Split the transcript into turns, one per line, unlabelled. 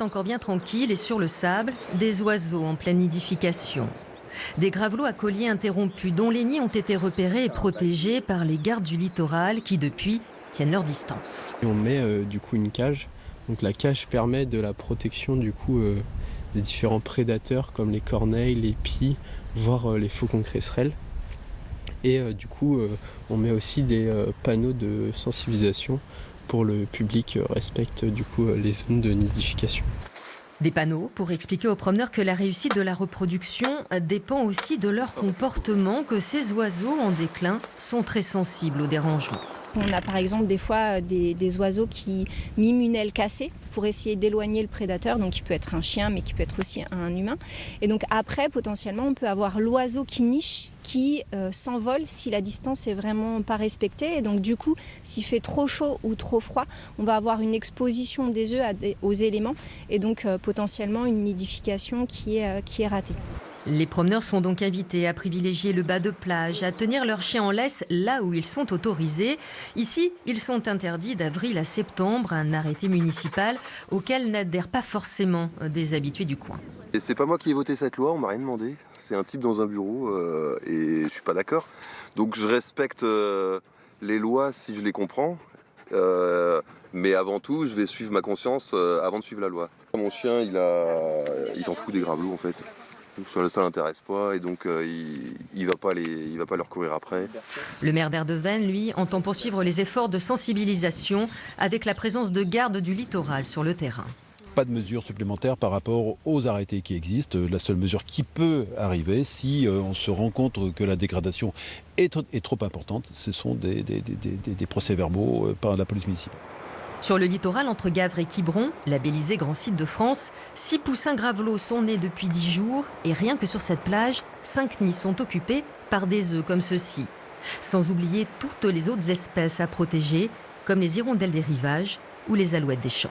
Encore bien tranquille et sur le sable, des oiseaux en pleine nidification. Des gravelots à collier interrompus dont les nids ont été repérés et protégés par les gardes du littoral qui depuis tiennent leur distance.
Et on met du coup une cage. Donc la cage permet de la protection du coup des différents prédateurs comme les corneilles, les pies, voire les faucons cresserelles. Et du coup on met aussi des panneaux de sensibilisation pour le public respecte du coup les zones de nidification.
Des panneaux pour expliquer aux promeneurs que la réussite de la reproduction dépend aussi de leur comportement, que ces oiseaux en déclin sont très sensibles aux dérangements.
On a par exemple des fois des oiseaux qui miment une aile cassée pour essayer d'éloigner le prédateur, donc qui peut être un chien mais qui peut être aussi un humain. Et donc après potentiellement on peut avoir l'oiseau qui niche, qui s'envole si la distance est vraiment pas respectée. Et donc du coup s'il fait trop chaud ou trop froid, on va avoir une exposition des œufs aux éléments et donc potentiellement une nidification qui est ratée.
Les promeneurs sont donc invités à privilégier le bas de plage, à tenir leurs chiens en laisse là où ils sont autorisés. Ici, ils sont interdits d'avril à septembre, un arrêté municipal auquel n'adhèrent pas forcément des habitués du coin.
Et c'est pas moi qui ai voté cette loi, on m'a rien demandé. C'est un type dans un bureau et je suis pas d'accord. Donc je respecte les lois si je les comprends. Mais avant tout, je vais suivre ma conscience avant de suivre la loi. Mon chien, il s'en fout des gravelots en fait. Donc, ça l'intéresse pas et donc il va pas leur courir après.
Le maire d'Erdeven, lui, entend poursuivre les efforts de sensibilisation avec la présence de gardes du littoral sur le terrain.
Pas de mesures supplémentaires par rapport aux arrêtés qui existent. La seule mesure qui peut arriver, si on se rend compte que la dégradation est trop importante, ce sont des procès-verbaux par la police municipale.
Sur le littoral entre Gavre et Quiberon, labellisé grand site de France, 6 poussins gravelots sont nés depuis 10 jours et rien que sur cette plage, 5 nids sont occupés par des œufs comme ceux-ci. Sans oublier toutes les autres espèces à protéger, comme les hirondelles des rivages ou les alouettes des champs.